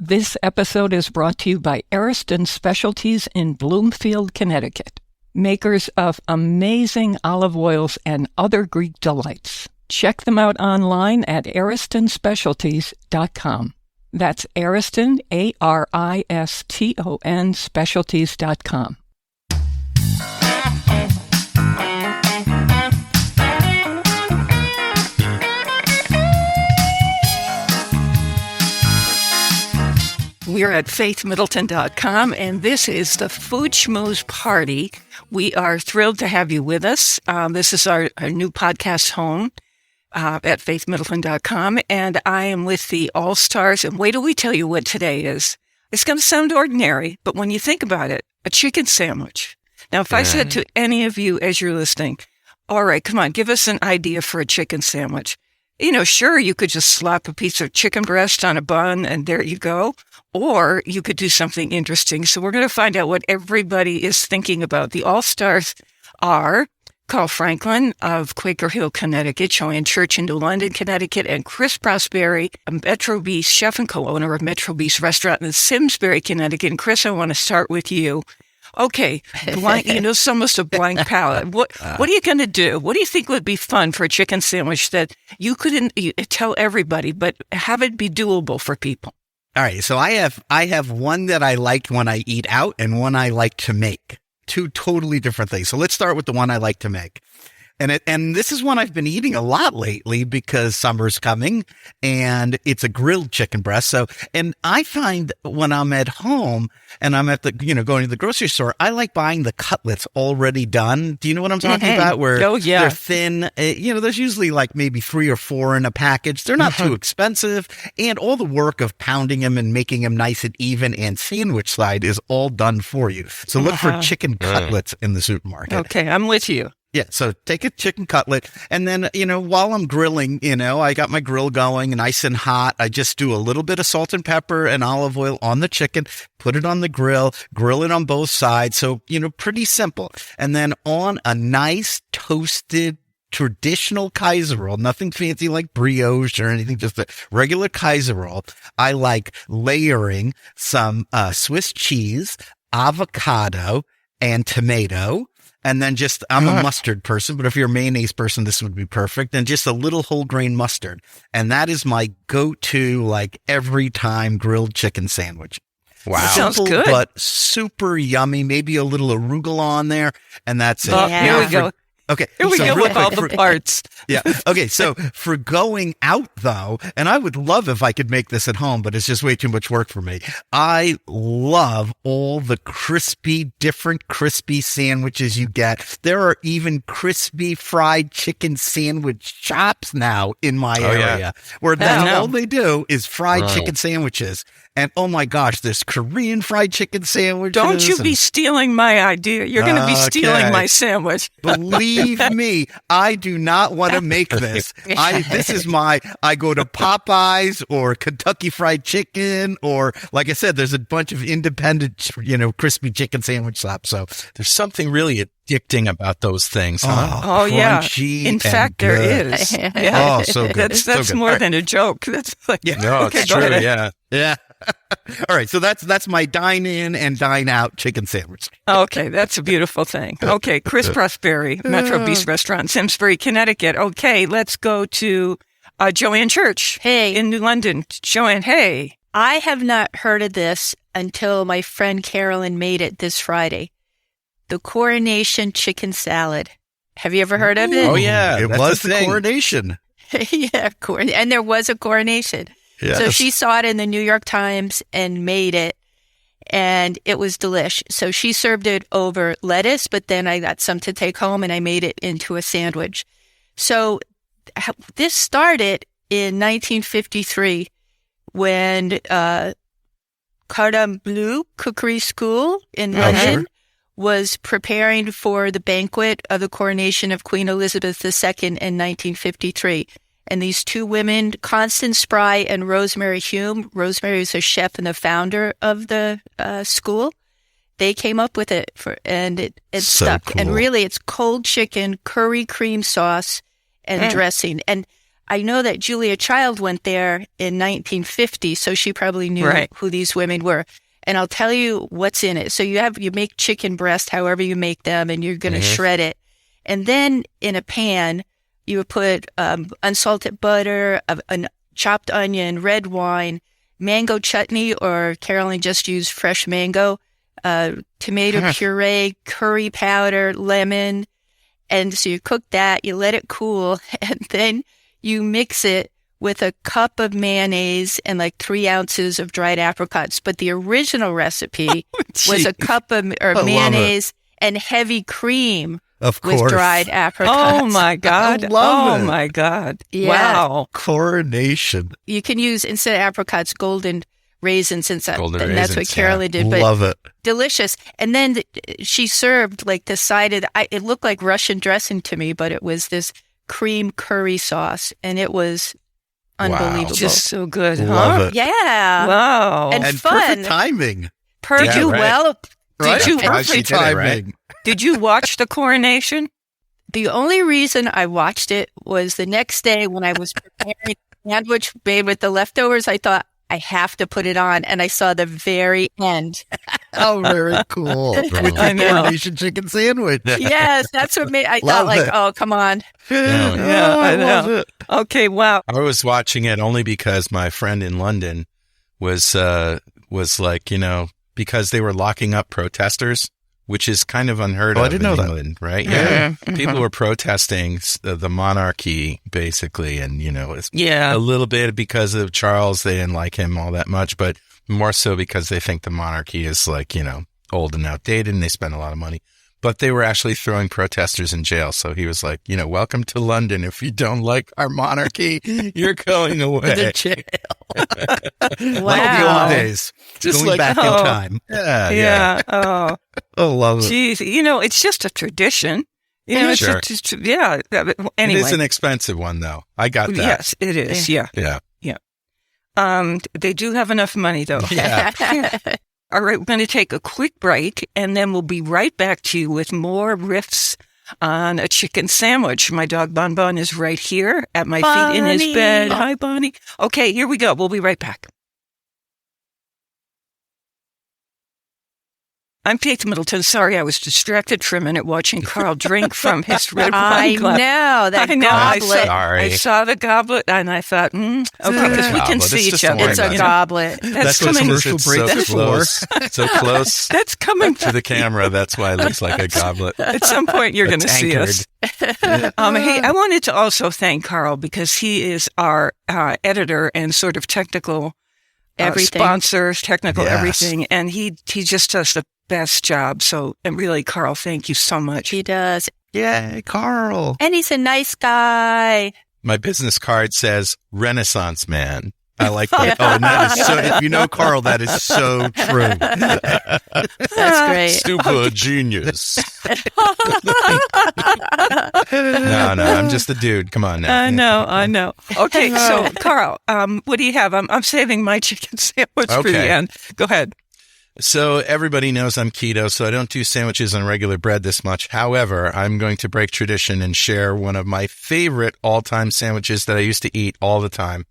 This episode is brought to you by Ariston Specialties in Bloomfield, Connecticut, makers of amazing olive oils and other Greek delights. Check them out online at aristonspecialties.com. That's Ariston, Ariston, specialties.com. We're at faithmiddleton.com, and this is the Food Schmooze Party. We are thrilled to have you with us. This is our new podcast home at faithmiddleton.com, and I am with the All-Stars. And wait till we tell you what today is. It's going to sound ordinary, but when you think about it, a chicken sandwich. Now, if I said to any of you as you're listening, all right, come on, give us an idea for a chicken sandwich. You know, sure, you could just slap a piece of chicken breast on a bun and there you go. Or you could do something interesting. So we're going to find out what everybody is thinking about. The All-Stars are Carl Franklin of Quaker Hill, Connecticut, Joanne Church in New London, Connecticut, and Chris Prosperi, a Metro Beast chef and co-owner of Metro Beast Restaurant in Simsbury, Connecticut. And Chris, I want to start with you. Okay, blank, it's almost a blank palette. What are you going to do? What do you think would be fun for a chicken sandwich that you couldn't tell everybody, but have it be doable for people? All right, so I have one that I like when I eat out and one I like to make. Two totally different things. So let's start with the one I like to make. And this is one I've been eating a lot lately because summer's coming and it's a grilled chicken breast. So, and I find when I'm at home and I'm at the, going to the grocery store, I like buying the cutlets already done. Do you know what I'm talking about? Where they're thin, there's usually like maybe 3 or 4 in a package. They're not too expensive. And all the work of pounding them and making them nice and even and sandwich side is all done for you. So look for chicken cutlets in the supermarket. Okay, I'm with you. Yeah, so take a chicken cutlet, and then, while I'm grilling, I got my grill going, nice and hot. I just do a little bit of salt and pepper and olive oil on the chicken, put it on the grill it on both sides. So, pretty simple. And then on a nice toasted traditional Kaiser roll, nothing fancy like brioche or anything, just a regular Kaiser roll. I like layering some Swiss cheese, avocado, and tomato. And then I'm a mustard person, but if you're a mayonnaise person, this would be perfect. And just a little whole grain mustard. And that is my go-to, like every time grilled chicken sandwich. Wow. Sounds good. But super yummy. Maybe a little arugula on there. And that's it. Here we go. Okay. Here we go with all the parts. Yeah. Okay. So for going out though, and I would love if I could make this at home, but it's just way too much work for me. I love all the different crispy sandwiches you get. There are even crispy fried chicken sandwich shops now in my area where all they do is fried chicken sandwiches. And oh my gosh, there's Korean fried chicken sandwiches. Don't you be stealing my idea. You're going to be stealing my sandwich. Believe me, I do not want to make this. I go to Popeyes or Kentucky Fried Chicken, or like I said, there's a bunch of independent, crispy chicken sandwich shops. So there's something really addicting about those things. Huh? Oh yeah. In fact, there is. Yeah. Oh, so good. That's so more than a joke. That's like, no, it's true. Yeah. Yeah. All right. So that's my dine in and dine out chicken sandwich. Okay. That's a beautiful thing. Okay. Chris Prosperi, Metro Beast Restaurant, Simsbury, Connecticut. Okay. Let's go to Joanne Church. Hey. In New London. Joanne, hey. I have not heard of this until my friend Carolyn made it this Friday. The Coronation Chicken Salad. Have you ever heard of it? Oh, yeah. It was the coronation. Yeah. And there was a coronation. Yes. So she saw it in the New York Times and made it, and it was delish. So she served it over lettuce, but then I got some to take home and I made it into a sandwich. So this started in 1953 when Cordon Bleu Cookery School in London was preparing for the banquet of the coronation of Queen Elizabeth II in 1953. And these two women, Constance Spry and Rosemary Hume, Rosemary is a chef and the founder of the school, they came up with it, and it so stuck. Cool. And really, it's cold chicken, curry cream sauce, and dressing. And I know that Julia Child went there in 1950, so she probably knew Right. who these women were. And I'll tell you what's in it. So you make chicken breast, however you make them, and you're going to shred it. And then in a pan, you would put unsalted butter, a chopped onion, red wine, mango chutney, or Carolyn just used fresh mango, tomato puree, curry powder, lemon. And so you cook that, you let it cool, and then you mix it with a cup of mayonnaise and like 3 ounces of dried apricots. But the original recipe was a cup of mayonnaise and heavy cream Of course. with dried apricots. Oh my God. I love Oh it. my God. Yeah. Wow. Coronation. You can use, instead of apricots, golden raisins, and that's what raisins, Carolyn did. But Love it. delicious. And then she served like the side of, it looked like Russian dressing to me, but it was this cream curry sauce, and it was unbelievable. Just so good, huh? Love it. Yeah. Wow. And And fun. perfect timing. Did you right. Well, Right? Did you- Why she Perfect did it, right? timing. Did you watch the coronation? the only reason I watched it was the next day when I was preparing a sandwich made with the leftovers. I thought, I have to put it on. And I saw the very end. Oh, very cool. With I your know. coronation chicken sandwich. Yes, that's what made, I Love thought like, it. oh, come on. Yeah, Oh, I love know. it. Okay, wow. I was watching it only because my friend in London was like, because they were locking up protesters, which is kind of unheard Oh, I of didn't in know that. England, right? Yeah. People were protesting the monarchy, basically, and, it's Yeah. a little bit because of Charles. They didn't like him all that much, but more so because they think the monarchy is like, old and outdated, and they spend a lot of money. But they were actually throwing protesters in jail. So he was like, welcome to London. If you don't like our monarchy, you're going away. The jail. Like the Wow. old days. Just Going like- back oh. in time. Yeah. Yeah. Oh, Oh, love it. geez. It's just a tradition. It's Sure. just, yeah. Anyway. It is an expensive one, though. I got that. Yes, it is. Yeah. Yeah. They do have enough money, though. Yeah. All right, we're going to take a quick break, and then we'll be right back to you with more riffs on a chicken sandwich. My dog Bon Bon is right here at my feet in his Bonnie. bed. Hi, Bonnie. Okay, here we go. We'll be right back. I'm Faith Middleton. Sorry, I was distracted for a minute watching Carl drink from his red I wine glass. know, that I know. I goblet. saw, Sorry. I saw the goblet, and I thought, okay, because we can Goblet. see It's each just a other. wine It's a glass. goblet. That's what coming. commercial It's breaks so are for. close. So close That's coming. to the camera. That's why it looks like a goblet. At some point, you're going to see us. Hey, I wanted to also thank Carl because he is our editor and sort of technical Everything. sponsors, technical Yes. everything, and he just does the best job. So, and really, Carl, thank you so much. He does. Yay, Carl. And he's a nice guy. My business card says Renaissance man. I like that. Oh, and that is so, if you know Carl, that is so true. That's great. Super genius. No, I'm just a dude. Come on now. I know. Okay, so Carl, what do you have? I'm saving my chicken sandwich for the Okay. end. Go ahead. So everybody knows I'm keto, so I don't do sandwiches on regular bread this much. However, I'm going to break tradition and share one of my favorite all-time sandwiches that I used to eat all the time.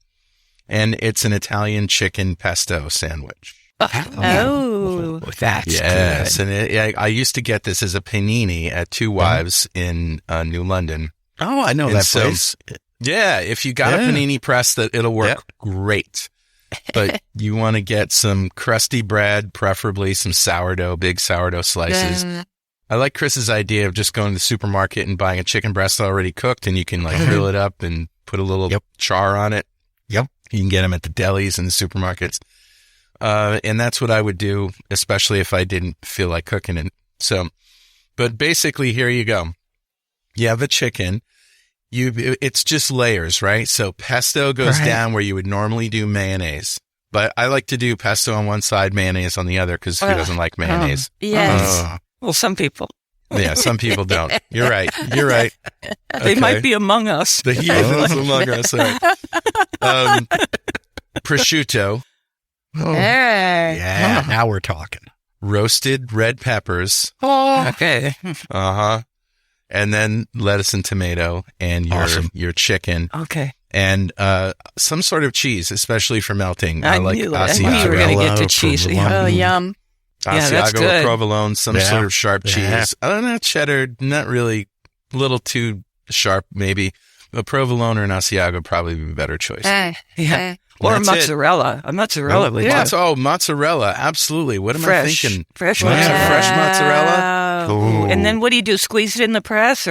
And it's an Italian chicken pesto sandwich. Oh. That's Yes, good. and I used to get this as a panini at Two Wives in New London. Oh, I know And that so- place. Yeah, if you got a Yeah. panini press, that it'll work Yep. great. But you want to get some crusty bread, preferably some sourdough, big sourdough slices. I like Chris's idea of just going to the supermarket and buying a chicken breast already cooked, and you can like grill it up and put a little Yep. char on it. Yep. You can get them at the delis and the supermarkets. And that's what I would do, especially if I didn't feel like cooking it. So, but basically, here you go. You have a chicken. It's just layers, right? So pesto goes Right. down where you would normally do mayonnaise. But I like to do pesto on one side, mayonnaise on the other, because who doesn't like mayonnaise? Yes. Well, some people. Yeah, some people don't. You're right. You're right. They Okay. might be among us. The heathens among us. All right. Prosciutto, Hey. Yeah, now we're talking. roasted red peppers, Okay. and then lettuce and tomato, and your Awesome. your chicken, Okay. and some sort of cheese, especially for melting. I like knew it. I knew you were Asiago. going to get to cheese. Provolone. Oh, yum. Yeah, that's Asiago good. or provolone, some Yeah. sort of sharp Yeah. cheese. I don't know, cheddar, not really, a little too sharp maybe. A provolone or an Asiago probably be a better choice. Eh, Yeah. eh. Or That's mozzarella. A mozzarella would Yeah. do. Mozzarella, absolutely. What am I Fresh. thinking? Fresh Yeah, mozzarella. fresh mozzarella. Ooh. And then what do you do? Squeeze it in the press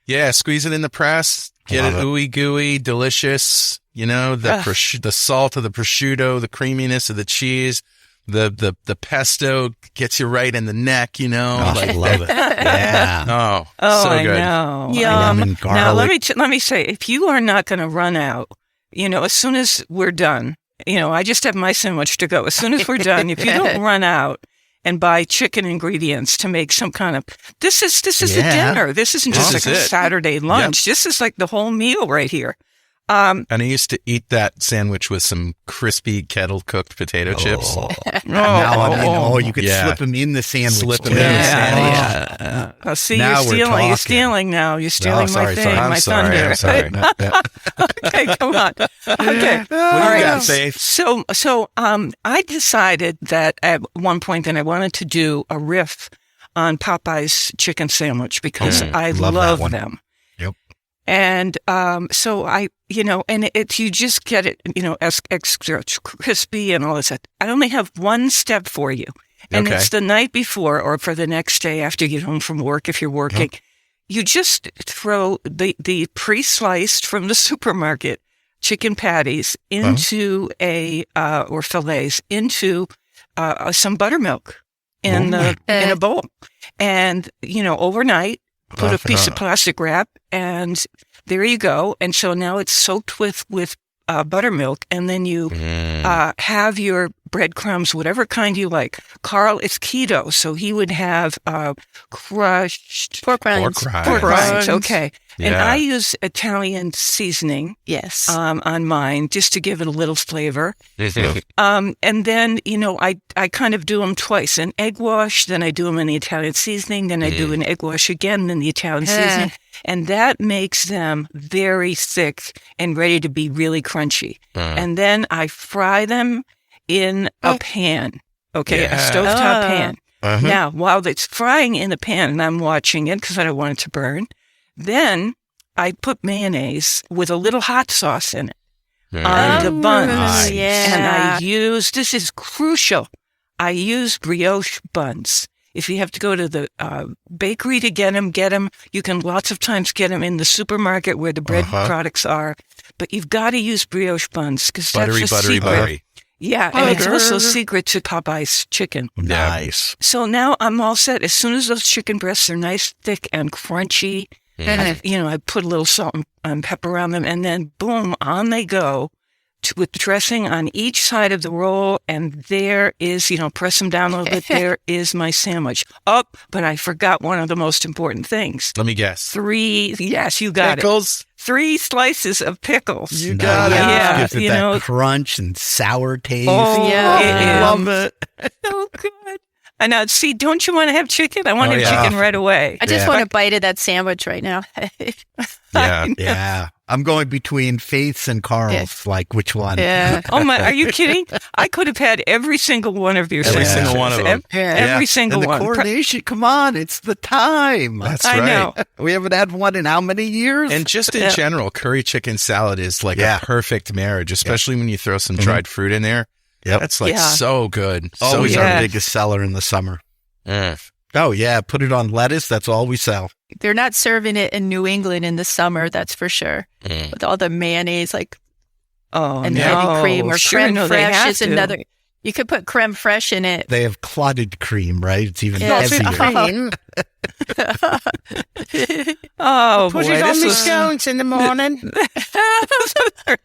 Yeah, squeeze it in the press, get Love it it. ooey gooey, delicious. You know, the salt of the prosciutto, the creaminess of the cheese, the pesto gets you right in the neck. You know, Oh, I love it. Yeah. Oh, so I good. know. Yum. Lemon, Now garlic. let me say, if you are not going to run out, as soon as we're done, I just have my sandwich to go. As soon as we're done, if you don't run out and buy chicken ingredients to make some kind of this is a Yeah. dinner. This isn't just This like is a it. Saturday lunch. This is like the whole meal right here. And I used to eat that sandwich with some crispy kettle cooked potato chips. Now I'm in. You could Yeah. slip them in the sandwich. Slip 'em too. in the Yeah, sandwich. yeah. See, Now you're we're stealing. You're talking. stealing now. You're stealing Oh, sorry, my thing, sorry. I'm my sorry. thunder. I'm sorry. Okay, come on. Okay. What do All you right. got, Faith? So, I decided that at one point that I wanted to do a riff on Popeye's chicken sandwich because I love that love one. them. Yep. And so I, and you just get it, extra crispy and all this. I only have one step for you. And Okay. it's the night before or for the next day after you get home from work if you're working. You just throw the pre-sliced from the supermarket chicken patties into or fillets into some buttermilk in a bowl. And, overnight, put a piece of plastic wrap and there you go. And so now it's soaked with buttermilk, and then you have your breadcrumbs, whatever kind you like. Carl is keto, so he would have crushed Pork rinds. pork rinds. Okay. And Yeah. I use Italian seasoning Yes. on mine just to give it a little flavor. And then, I kind of do them twice. An egg wash, then I do them in the Italian seasoning, then I do an egg wash again, then the Italian seasoning. And that makes them very thick and ready to be really crunchy. And then I fry them in a pan. Okay, a stovetop pan. Now, while it's frying in the pan and I'm watching it because I don't want it to burn, then I put mayonnaise with a little hot sauce in it on the buns. Nice. Yeah. And I use, this is crucial, I use brioche buns. If you have to go to the bakery to get them. You can lots of times get them in the supermarket where the bread products are. But you've got to use brioche buns because that's Buttery, the buttery, secret. buttery. Yeah, and it's also a secret to Popeye's chicken. Nice. So now I'm all set. As soon as those chicken breasts are nice, thick, and crunchy, I put a little salt and pepper on them, and then boom, on they go with dressing on each side of the roll. And there is, press them down a little bit. There is my sandwich. Oh, but I forgot one of the most important things. Let me guess. Yes, you got Pickles. it. 3 slices of pickles. You got it. Yeah, Gives it that crunch and sour taste. Oh, Yeah. it is Love it. so good. And now, see, don't you want to have chicken? I want Oh, to have yeah. chicken right away. I just Yeah. want a bite of that sandwich right now. Yeah. Yeah. I'm going between Faith's and Carl's. Like, which one? Yeah. Oh my! Are you kidding? I could have had every single one of your Every sandwiches. single one of them. Every Yeah. single And the one. coronation, come on, it's the time. That's I right. know. We haven't had one in how many years? And just in general, curry chicken salad is like Yeah. a perfect marriage, especially when you throw some dried fruit in there. Yep. That's like Yeah. so good. Always so yeah. our biggest seller in the summer. Mm. Oh, yeah. Put it on lettuce. That's all we sell. They're not serving it in New England in the summer, that's for sure. With all the mayonnaise, Oh and no! heavy cream, or Sure, creme no, they fraiche have is to. another. You could put creme fraiche in it. They have clotted cream, right? It's even Yes. heavier. Oh boy, this was scones in the morning.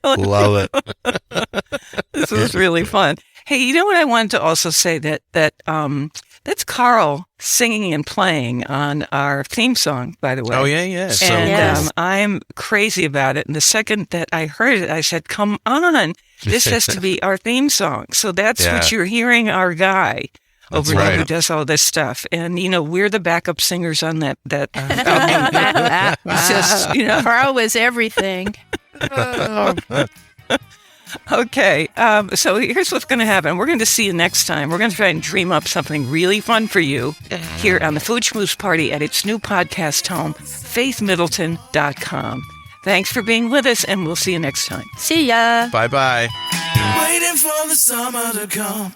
Love it. this was really fun. Hey, you know what I wanted to also say that's Carl singing and playing on our theme song, by the way. Oh, yeah. So And Yes. I'm crazy about it. And the second that I heard it, I said, come on, this has to be our theme song. So that's Yeah. what you're hearing our guy That's over there right. who does all this stuff. And, we're the backup singers on that album. It's just, Carl was everything. Okay, so here's what's going to happen. We're going to see you next time. We're going to try and dream up something really fun for you here on the Food Schmooze Party at its new podcast home, faithmiddleton.com. Thanks for being with us, and we'll see you next time. See ya. Bye-bye. Waiting for the summer to come.